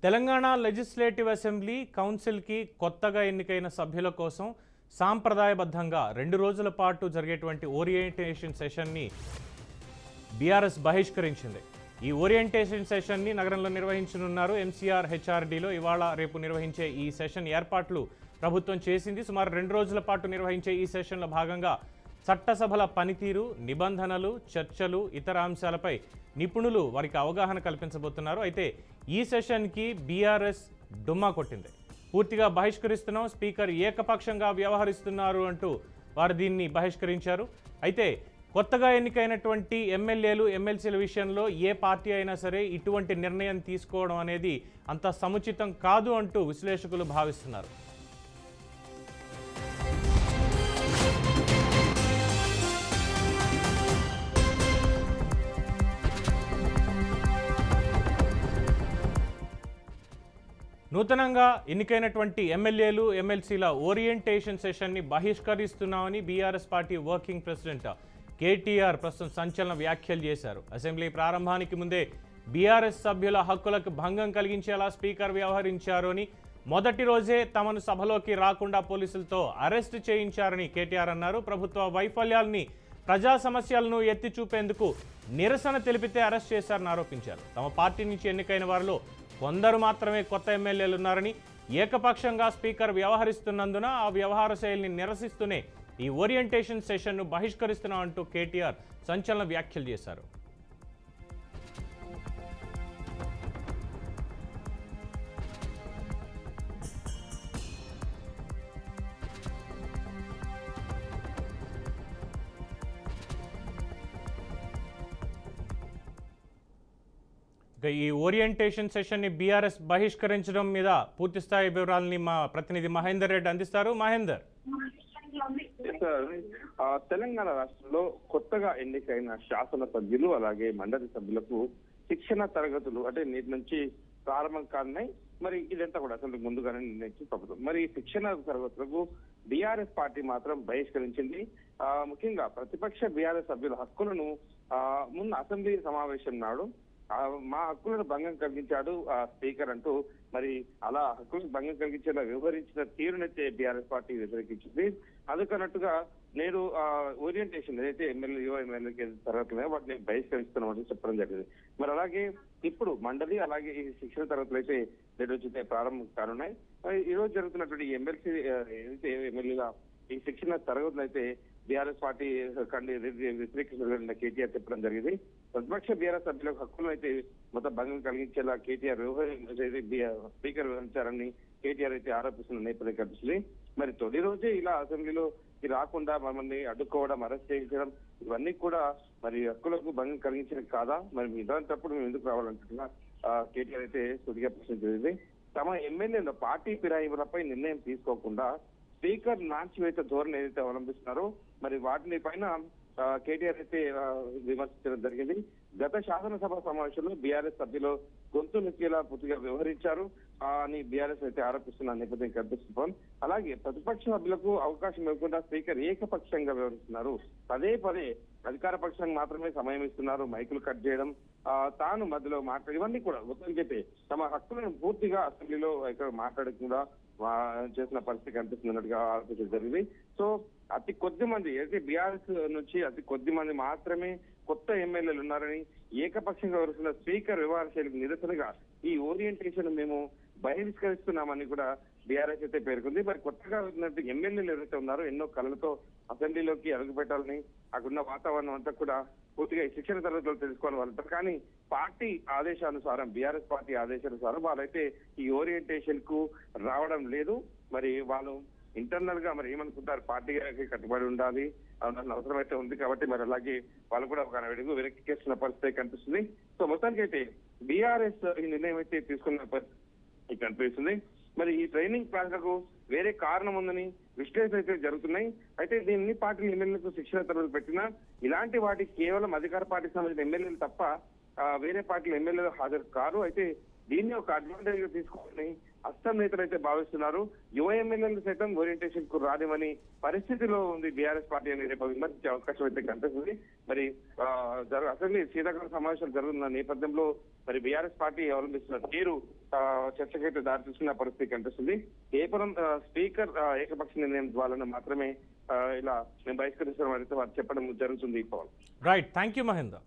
Telangana legislative assembly కౌన్సిల్కి కొత్తగా ఎన్నికైన సభ్యుల కోసం సాంప్రదాయబద్ధంగా 2 రోజుల పాటు జరిగేటువంటి ఓరియంటేషన్ సెషన్ని బీఆర్ఎస్ బహిష్కరించింది. ఈ ఓరియంటేషన్ సెషన్ని నగరంలో నిర్వహించనున్నారు. ఎంసీఆర్ హెచ్ఆర్డీలో ఇవాళ రేపు నిర్వహించే ఈ సెషన్ ఏర్పాట్లు ప్రభుత్వం చేసింది. సుమారు 2 రోజుల పాటు నిర్వహించే ఈ సెషన్లో భాగంగా చట్టసభల పనితీరు, నిబంధనలు, చర్చలు, ఇతర అంశాలపై నిపుణులు వారికి అవగాహన కల్పించబోతున్నారు. అయితే ఈ సెషన్కి బీఆర్ఎస్ డుమ్మా కొట్టింది. పూర్తిగా బహిష్కరిస్తున్నాం, స్పీకర్ ఏకపక్షంగా వ్యవహరిస్తున్నారు అంటూ వారు దీన్ని బహిష్కరించారు. అయితే కొత్తగా ఎన్నికైనటువంటి ఎమ్మెల్యేలు, ఎమ్మెల్సీల విషయంలో ఏ పార్టీ అయినా సరే ఇటువంటి నిర్ణయం తీసుకోవడం అనేది అంత సముచితం కాదు అంటూ విశ్లేషకులు భావిస్తున్నారు. నూతనంగా ఎన్నికైనటువంటి ఎమ్మెల్యేలు, ఎమ్మెల్సీల ఓరియంటేషన్ సెషన్ని బహిష్కరిస్తున్నామని BRS party working president KTR ప్రస్తుతం సంచలన వ్యాఖ్యలు చేశారు. అసెంబ్లీ ప్రారంభానికి ముందే బీఆర్ఎస్ సభ్యుల హక్కులకు భంగం కలిగించేలా స్పీకర్ వ్యవహరించారు అని, మొదటి రోజే తమను సభలోకి రాకుండా పోలీసులతో అరెస్ట్ చేయించారని కేటీఆర్ అన్నారు. ప్రభుత్వ వైఫల్యాల్ని, ప్రజా సమస్యలను ఎత్తి చూపేందుకు నిరసన తెలిపితే అరెస్ట్ చేశారని ఆరోపించారు. తమ పార్టీ నుంచి ఎన్నికైన వారిలో కొందరు మాత్రమే కొత్త ఎమ్మెల్యేలు ఉన్నారని, ఏకపక్షంగా స్పీకర్ వ్యవహరిస్తున్నందున ఆ వ్యవహార శైలిని నిరసిస్తూనే ఈ ఓరియంటేషన్ సెషన్ను బహిష్కరిస్తున్నామంటూ కేటీఆర్ సంచలన వ్యాఖ్యలు చేశారు. ఈ ఓరియంటేషన్ సెషన్ని బీఆర్ఎస్ బహిష్కరించడం మీద పూర్తిస్థాయి వివరాలని మా ప్రతినిధి మహేందర్ రెడ్డి అందిస్తారు. మహేందర్, తెలంగాణ రాష్ట్రంలో కొత్తగా ఎన్నికైన శాసన సభ్యులు అలాగే మండలి సభ్యులకు శిక్షణ తరగతులు అంటే నేటి నుంచి ప్రారంభం కానున్నాయి. మరి ఇదంతా కూడా అసలు ముందుగానే నిర్ణయించి ప్రభుత్వం మరి శిక్షణ తరగతులకు బీఆర్ఎస్ పార్టీ మాత్రం బహిష్కరించింది. ముఖ్యంగా ప్రతిపక్ష బీఆర్ఎస్ సభ్యుల హక్కులను ముందు అసెంబ్లీ సమావేశం నాడు మా హక్కులను భంగం కలిగించాడు స్పీకర్ అంటూ మరి అలా హక్కులకు భంగం కలిగించేలా వ్యవహరించిన తీరునైతే బీఆర్ఎస్ పార్టీ వ్యతిరేకించింది. అందుకన్నట్టుగా నేడు ఓరియంటేషన్ ఏదైతే ఎమ్మెల్యే తరగతులు వాటిని బహిష్కరిస్తున్నామని చెప్పడం జరిగింది. మరి అలాగే ఇప్పుడు మండలి అలాగే ఈ శిక్షణ తరగతులు అయితే నేడు నుంచి ప్రారంభం కానున్నాయి. ఈ రోజు జరుగుతున్నటువంటి ఎమ్మెల్సీ ఏదైతే ఎమ్మెల్యేగా ఈ శిక్షణ తరగతులు అయితే బీఆర్ఎస్ పార్టీ వ్యతిరేకించిన కేటీఆర్ చెప్పడం జరిగింది. ప్రతిపక్ష బీఆర్ఎస్ సభ్యులకు హక్కులను అయితే మొత్తం భంగం కలిగించేలా కేటీఆర్ స్పీకర్ వ్యవహరించారని కేటీఆర్ అయితే ఆరోపిస్తున్న నేపథ్యం కనిపిస్తుంది. మరి తొలి రోజే ఇలా అసెంబ్లీలో రాకుండా మమ్మల్ని అడ్డుకోవడం, అరెస్ట్ చేయించడం ఇవన్నీ కూడా మరి హక్కులకు భంగం కలిగించడం కాదా? మరి ఇలాంటప్పుడు మేము ఎందుకు రావాలంటున్నా కేటీఆర్ అయితే సుడిగా ప్రశ్నించింది. తమ ఎమ్మెల్యేల పార్టీ ఫిరాయింపులపై నిర్ణయం తీసుకోకుండా స్పీకర్ నాంచివేత ధోరణి ఏదైతే అవలంబిస్తున్నారో మరి వాటిని పైన కేటీఆర్ అయితే విమర్శించడం జరిగింది. గత శాసనసభ సమావేశంలో బీఆర్ఎస్ సభ్యులు గొంతు నొక్కేలా పూర్తిగా వ్యవహరించారు అని బీఆర్ఎస్ అయితే ఆరోపిస్తున్న నేపథ్యం కనిపిస్తుంది. అలాగే ప్రతిపక్ష సభ్యులకు అవకాశం ఇవ్వకుండా స్పీకర్ ఏకపక్షంగా వ్యవహరిస్తున్నారు. పదే పదే అధికార పక్షానికి మాత్రమే సమయం ఇస్తున్నారు. మైకులు కట్ చేయడం, తాను మధ్యలో మాట్లాడి ఇవన్నీ కూడా మొత్తం చెప్పి తమ హక్కులను పూర్తిగా అసెంబ్లీలో ఇక్కడ మాట్లాడకుండా చేసిన పరిస్థితి కనిపిస్తున్నట్టుగా ఆరోపించడం జరిగింది. సో అతి కొద్ది మంది అయితే బీఆర్ఎస్ నుంచి అతి కొద్ది మంది మాత్రమే కొత్త ఎమ్మెల్యేలు ఉన్నారని, ఏకపక్షంగా వరుసన్న స్పీకర్ వ్యవహార శైలికి నిరసనగా ఈ ఓరియంటేషన్ మేము బహిష్కరిస్తున్నామని కూడా బీఆర్ఎస్ అయితే పేర్కొంది. మరి కొత్తగా వచ్చినట్టు ఎమ్మెల్యేలు ఎవరైతే ఉన్నారో ఎన్నో కళలతో అసెంబ్లీలోకి అడుగు పెట్టాలని, అక్కడున్న వాతావరణం అంతా కూడా పూర్తిగా ఈ శిక్షణ తరగతులు తెలుసుకోవాలి వాళ్ళంటారు. కానీ పార్టీ ఆదేశానుసారం, బీఆర్ఎస్ పార్టీ ఆదేశానుసారం వాళ్ళైతే ఈ ఓరియంటేషన్ కు రావడం లేదు. మరి వాళ్ళు ఇంటర్నల్ గా మరి ఏమనుకుంటారు, పార్టీకి కట్టుబడి ఉండాలి అవసరం అయితే ఉంది కాబట్టి మరి అలాగే వాళ్ళు కూడా ఒక అడుగు వెనక్కి చేస్తున్న పరిస్థితి కనిపిస్తుంది. సో మొత్తానికి అయితే బీఆర్ఎస్ ఈ నిర్ణయం అయితే తీసుకున్న పరిస్థితి కనిపిస్తుంది. మరి ఈ ట్రైనింగ్ ప్లాన్లకు వేరే కారణం ఉందని విశ్లేషణ అయితే జరుగుతున్నాయి. అయితే దీన్ని పార్టీ ఎమ్మెల్యేలకు శిక్షణ తరగతులు పెట్టినా ఇలాంటి వాటికి కేవలం అధికార పార్టీకి సంబంధించిన ఎమ్మెల్యేలు తప్ప వేరే పార్టీల ఎమ్మెల్యేలు హాజరు కారు. అయితే దీన్ని ఒక అడ్వాంటేజ్ గా తీసుకొని అస్సాం నేతలు అయితే భావిస్తున్నారు. యువ ఎమ్మెల్యేలు సైతం ఓరియంటేషన్ కు రానివని పరిస్థితిలో ఉంది బీఆర్ఎస్ పార్టీ అని రేపు విమర్శించే అవకాశం అయితే కనిపిస్తుంది. మరి అసెంబ్లీ శీతాకాల సమావేశాలు జరుగుతున్న నేపథ్యంలో మరి బీఆర్ఎస్ పార్టీ అవలంబిస్తున్న తీరు చర్చకైతే దారి తీసుకున్న పరిస్థితి కనిపిస్తుంది. కేవలం స్పీకర్ ఏకపక్ష నిర్ణయం ద్వారా మాత్రమే ఇలా మేము బహిష్కరిస్తున్నాం అయితే వారు చెప్పడం జరుగుతుంది. Right, thank you Mahender.